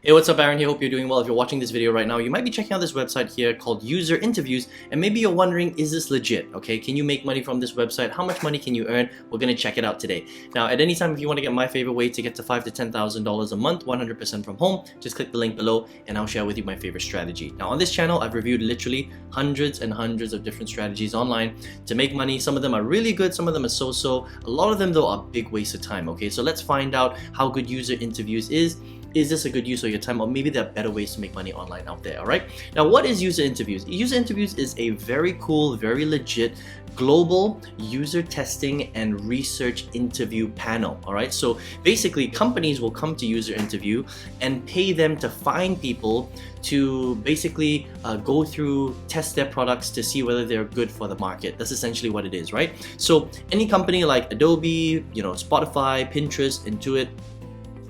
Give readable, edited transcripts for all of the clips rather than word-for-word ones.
Hey, what's up, Aaron here? Hope you're doing well. If you're watching this video right now, you might be checking out this website here called User Interviews, and maybe you're wondering, is this legit? Okay, can you make money from this website? How much money can you earn? We're gonna check it out today. Now, at any time, if you want to get my favorite way to get to $5,000 to $10,000 a month, 100% from home, just click the link below and I'll share with you my favorite strategy. Now, on this channel, I've reviewed literally hundreds and hundreds of different strategies online to make money. Some of them are really good, some of them are so-so. A lot of them, though, are big waste of time. Okay, so let's find out how good User Interviews is. Is this a good use of your time, or maybe there are better ways to make money online out there? All right, now what is User Interviews? User Interviews is a very cool, very legit global user testing and research interview panel. All right, so basically companies will come to User Interview and pay them to find people to basically go through, test their products to see whether they're good for the market. That's essentially what it is, right? So any company like Adobe, Spotify, Pinterest, Intuit,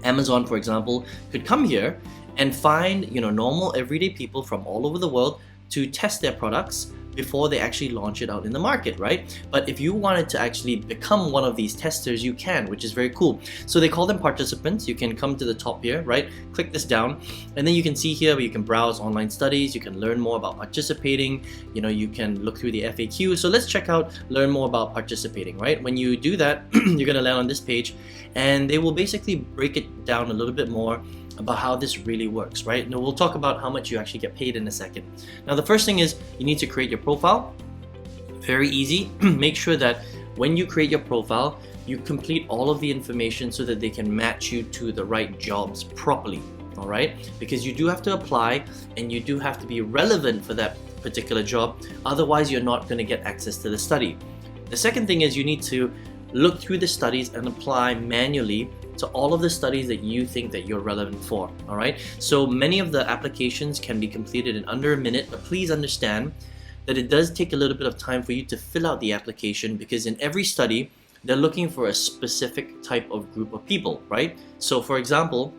Amazon, for example, could come here and find normal everyday people from all over the world to test their products before they actually launch it out in the market, right? But if you wanted to actually become one of these testers, you can, which is very cool. So they call them participants. You can come to the top here, right? Click this down, and then you can see here where you can browse online studies, you can learn more about participating, you can look through the FAQ. So let's check out learn more about participating, right? When you do that, you're gonna land on this page, and they will basically break it down a little bit more about how this really works, right? Now we'll talk about how much you actually get paid in a second. Now the first thing is you need to create your profile. Very easy. Make sure that when you create your profile, you complete all of the information so that they can match you to the right jobs properly, all right? Because you do have to apply and you do have to be relevant for that particular job. Otherwise, you're not going to get access to the study. The second thing is you need to look through the studies and apply manually to all of the studies that you think that you're relevant for, all right? So many of the applications can be completed in under a minute, but please understand that it does take a little bit of time for you to fill out the application, because in every study, they're looking for a specific type of group of people, right? So for example,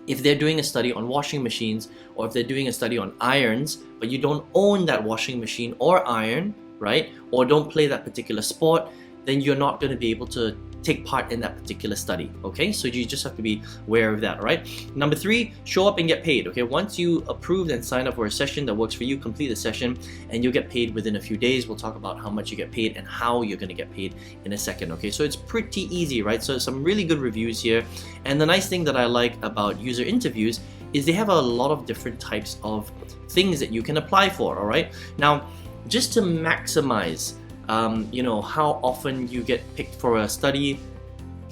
if they're doing a study on washing machines, or if they're doing a study on irons, but you don't own that washing machine or iron, right? Or don't play that particular sport, then you're not going to be able to take part in that particular study, okay? So you just have to be aware of that, right? Number 3, show up and get paid, okay? Once you approve and sign up for a session that works for you, complete the session and you'll get paid within a few days. We'll talk about how much you get paid and how you're going to get paid in a second, okay? So it's pretty easy, right? So some really good reviews here. And the nice thing that I like about User Interviews is they have a lot of different types of things that you can apply for, all right? Now, just to maximize how often you get picked for a study,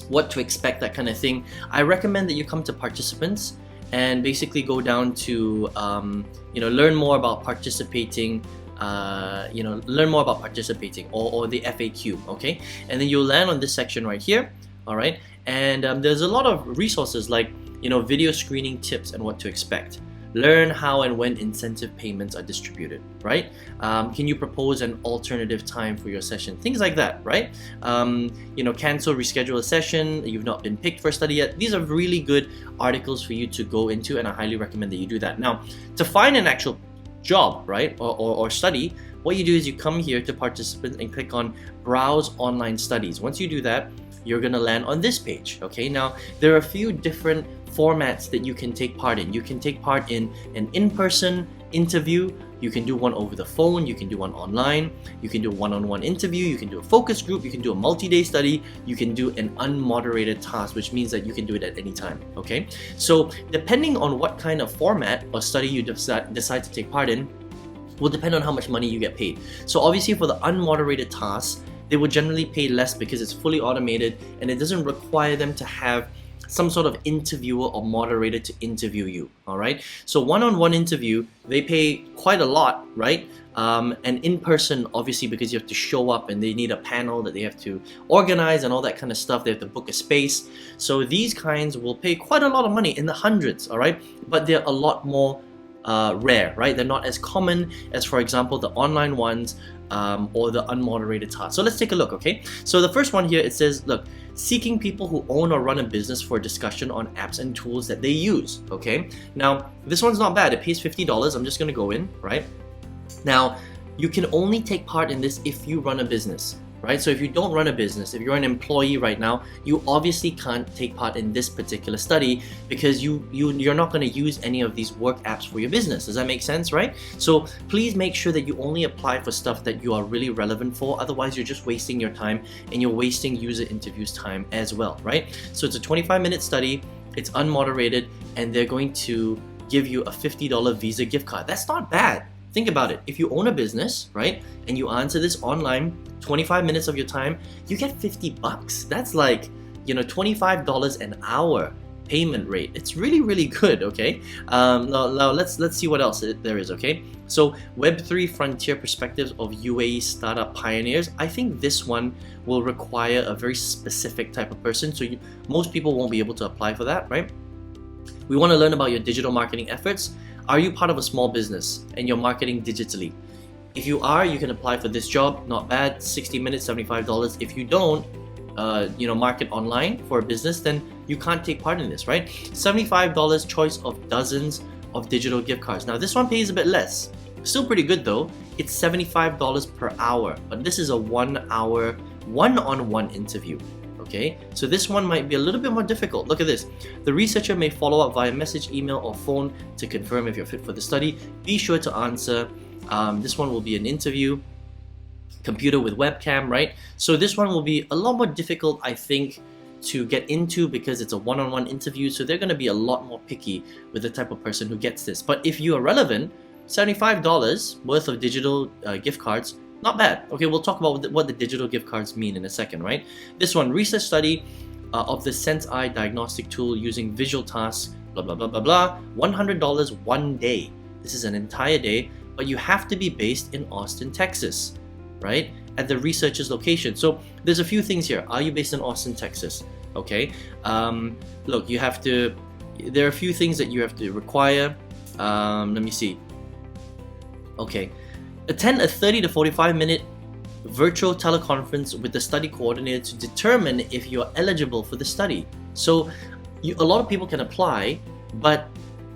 what to expect, that kind of thing, I recommend that you come to participants and basically go down to learn more about participating, learn more about participating or the FAQ, okay? And then you'll land on this section right here, all right? And there's a lot of resources like video screening tips and what to expect. Learn how and when incentive payments are distributed, right? Can you propose an alternative time for your session? Things like that, right? Cancel, reschedule a session, you've not been picked for a study yet. These are really good articles for you to go into, and I highly recommend that you do that. Now, to find an actual job, right, or study, what you do is you come here to participants and click on Browse Online Studies. Once you do that, you're gonna land on this page, okay? Now, there are a few different formats that you can take part in. You can take part in an in-person interview, you can do one over the phone, you can do one online, you can do a one-on-one interview, you can do a focus group, you can do a multi-day study, you can do an unmoderated task, which means that you can do it at any time, okay? So depending on what kind of format or study you decide to take part in will depend on how much money you get paid. So obviously for the unmoderated tasks, they will generally pay less because it's fully automated and it doesn't require them to have some sort of interviewer or moderator to interview you, all right? So one-on-one interview, they pay quite a lot, right? And in person, obviously, because you have to show up and they need a panel that they have to organize and all that kind of stuff. They have to book a space. So these kinds will pay quite a lot of money, in the hundreds, all right? But they're a lot more rare, right? They're not as common as, for example, the online ones or the unmoderated tasks. So let's take a look, okay? So the first one here, it says, look, seeking people who own or run a business for discussion on apps and tools that they use, okay? Now, this one's not bad. It pays $50. I'm just gonna go in, right? Now, you can only take part in this if you run a business, right? So if you don't run a business, if you're an employee right now, you obviously can't take part in this particular study because you're not going to use any of these work apps for your business. Does that make sense, right? So please make sure that you only apply for stuff that you are really relevant for. Otherwise, you're just wasting your time and you're wasting user interviews time as well, right? So it's a 25-minute study, it's unmoderated, and they're going to give you a $50 Visa gift card. That's not bad. Think about it. If you own a business, right, and you answer this online, 25 minutes of your time, you get 50 bucks. That's like, $25 an hour payment rate. It's really, really good, okay? Now let's see what else there is, okay? So Web3 Frontier Perspectives of UAE Startup Pioneers. I think this one will require a very specific type of person, so most people won't be able to apply for that, right? We want to learn about your digital marketing efforts. Are you part of a small business and you're marketing digitally? If you are, you can apply for this job. Not bad. 60 minutes, $75. If you don't, market online for a business, then you can't take part in this, right? $75, choice of dozens of digital gift cards. Now this one pays a bit less. Still pretty good though. It's $75 per hour, but this is a 1 hour one-on-one interview. Okay, so this one might be a little bit more difficult. Look at this. The researcher may follow up via message, email, or phone to confirm if you're fit for the study. Be sure to answer. This one will be an interview, computer with webcam, right? So this one will be a lot more difficult, I think, to get into because it's a one-on-one interview. So they're going to be a lot more picky with the type of person who gets this. But if you are relevant, $75 worth of digital gift cards, not bad. Okay, we'll talk about what the digital gift cards mean in a second, right? This one, research study of the Sense Eye diagnostic tool using visual tasks, blah, blah, blah, blah, blah. $100 one day. This is an entire day, but you have to be based in Austin, Texas, right? At the researcher's location. So there's a few things here. Are you based in Austin, Texas? Okay. Look, there are a few things that you have to require. Let me see. Okay. Attend a 30 to 45 minute virtual teleconference with the study coordinator to determine if you're eligible for the study. So a lot of people can apply, but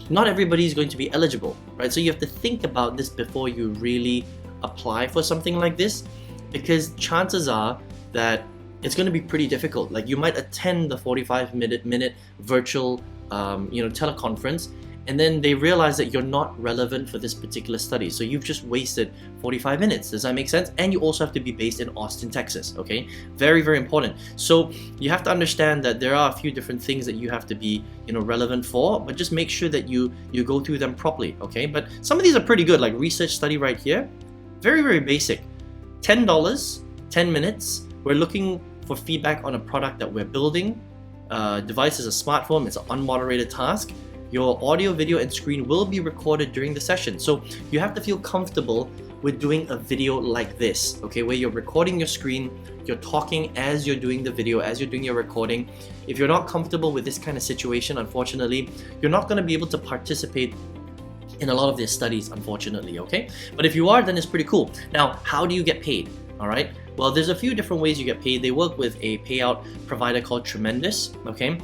not everybody is going to be eligible, right? So you have to think about this before you really apply for something like this, because chances are that it's going to be pretty difficult. Like you might attend the 45-minute virtual teleconference, and then they realize that you're not relevant for this particular study. So you've just wasted 45 minutes. Does that make sense? And you also have to be based in Austin, Texas, okay? Very, very important. So you have to understand that there are a few different things that you have to be, relevant for, but just make sure that you go through them properly, okay? But some of these are pretty good, like research study right here. Very, very basic. $10, 10 minutes. We're looking for feedback on a product that we're building. Device is a smartphone. It's an unmoderated task. Your audio, video, and screen will be recorded during the session. So you have to feel comfortable with doing a video like this, okay, where you're recording your screen, you're talking as you're doing the video, as you're doing your recording. If you're not comfortable with this kind of situation, unfortunately, you're not going to be able to participate in a lot of these studies, unfortunately, okay? But if you are, then it's pretty cool. Now, how do you get paid? All right. Well, there's a few different ways you get paid. They work with a payout provider called Tremendous, okay?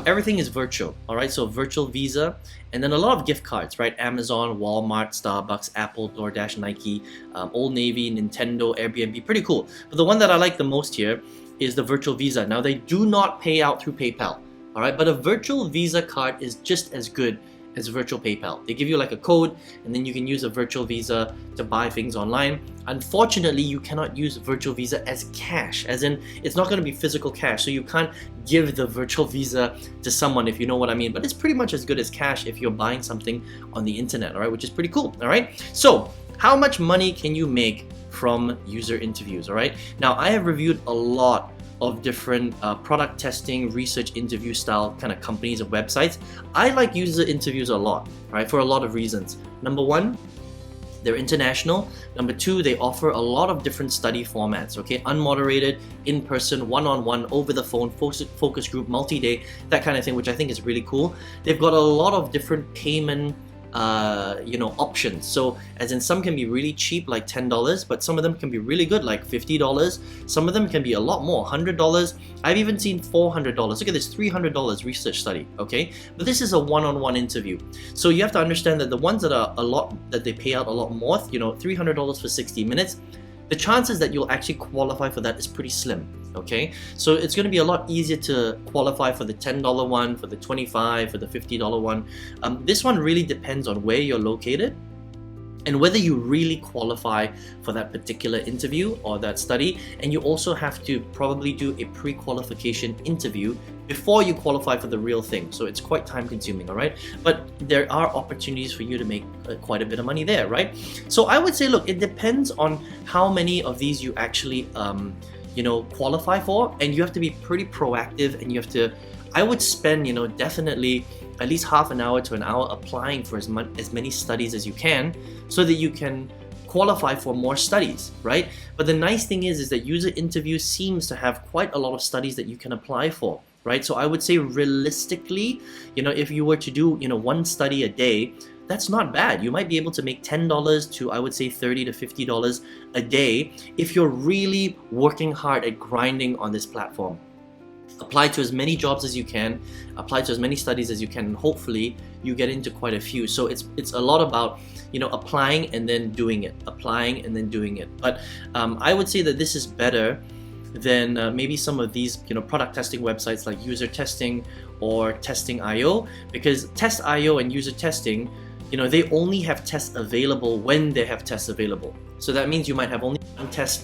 Everything is virtual, all right? So virtual Visa, and then a lot of gift cards, right? Amazon, Walmart, Starbucks, Apple, DoorDash, Nike, Old Navy, Nintendo, Airbnb, pretty cool. But the one that I like the most here is the virtual Visa. Now, they do not pay out through PayPal, all right? But a virtual Visa card is just as good as virtual PayPal. They give you like a code, and then you can use a virtual Visa to buy things online. Unfortunately, you cannot use virtual Visa as cash, as in it's not going to be physical cash, so you can't give the virtual Visa to someone, if you know what I mean. But it's pretty much as good as cash if you're buying something on the internet, all right, which is pretty cool, all right? So how much money can you make from user interviews, all right? Now, I have reviewed a lot of different product testing, research interview style kind of companies and websites. I like user interviews a lot, right? For a lot of reasons. Number one, they're international. Number two, they offer a lot of different study formats, okay? Unmoderated, in-person, one-on-one, over the phone, focus group, multi-day, that kind of thing, which I think is really cool. They've got a lot of different payment options. So as in, some can be really cheap, like $10, but some of them can be really good, like $50. Some of them can be a lot more, $100. I've even seen $400. Look at this, $300 research study, okay? But this is a one-on-one interview. So you have to understand that the ones that are that they pay out a lot more, $300 for 60 minutes, the chances that you'll actually qualify for that is pretty slim. Okay, so it's going to be a lot easier to qualify for the $10 one, for the $25, for the $50 one. This one really depends on where you're located and whether you really qualify for that particular interview or that study. And you also have to probably do a pre-qualification interview before you qualify for the real thing. So it's quite time consuming, all right? But there are opportunities for you to make quite a bit of money there, right? So I would say, look, it depends on how many of these you actually qualify for, and you have to be pretty proactive, and you have to, I would spend, definitely at least half an hour to an hour applying for as many studies as you can, so that you can qualify for more studies, right? But the nice thing is that user interviews seems to have quite a lot of studies that you can apply for, right? So I would say realistically, if you were to do, one study a day, that's not bad. You might be able to make $10 to, I would say, $30 to $50 a day if you're really working hard at grinding on this platform. Apply to as many jobs as you can, apply to as many studies as you can, and hopefully you get into quite a few. So it's a lot about applying and then doing it, applying and then doing it. But I would say that this is better than maybe some of these product testing websites like User Testing or Testing.io, because Test.io and User Testing, they only have tests available when they have tests available. So that means you might have only one test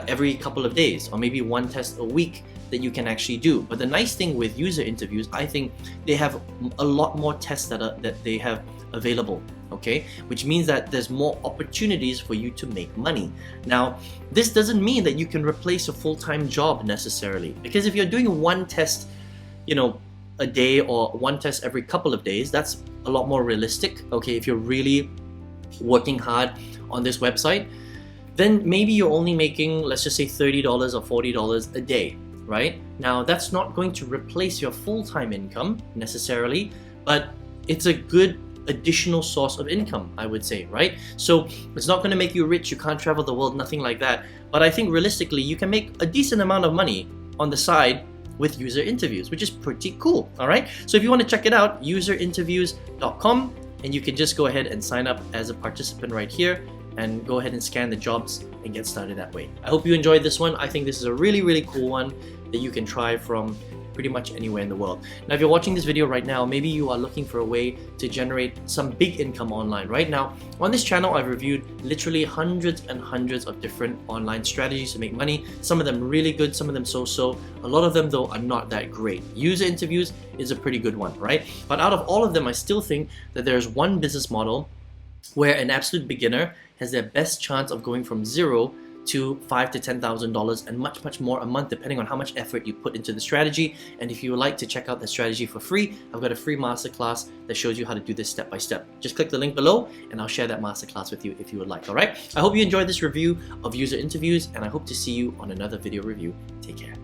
every couple of days, or maybe one test a week that you can actually do. But the nice thing with user interviews, I think they have a lot more tests that they have available, okay? Which means that there's more opportunities for you to make money. Now, this doesn't mean that you can replace a full-time job necessarily, because if you're doing one test, a day, or one test every couple of days, that's a lot more realistic, okay? If you're really working hard on this website, then maybe you're only making, let's just say $30 or $40 a day, right? Now, that's not going to replace your full-time income necessarily, but it's a good additional source of income, I would say, right? So it's not going to make you rich, you can't travel the world, nothing like that. But I think realistically, you can make a decent amount of money on the side with user interviews, which is pretty cool, all right? So if you want to check it out, userinterviews.com, and you can just go ahead and sign up as a participant right here, and go ahead and scan the jobs and get started that way. I hope you enjoyed this one. I think this is a really, really cool one that you can try from pretty much anywhere in the world. Now, if you're watching this video right now, maybe you are looking for a way to generate some big income online. Right now, on this channel, I've reviewed literally hundreds and hundreds of different online strategies to make money. Some of them really good, some of them so-so. A lot of them, though, are not that great. User interviews is a pretty good one, right? But out of all of them, I still think that there's one business model where an absolute beginner has their best chance of going from zero to $5,000 to $10,000 and much, much more a month, depending on how much effort you put into the strategy. And if you would like to check out the strategy for free, I've got a free masterclass that shows you how to do this step by step. Just click the link below and I'll share that masterclass with you if you would like, all right? I hope you enjoyed this review of user interviews, and I hope to see you on another video review. Take care.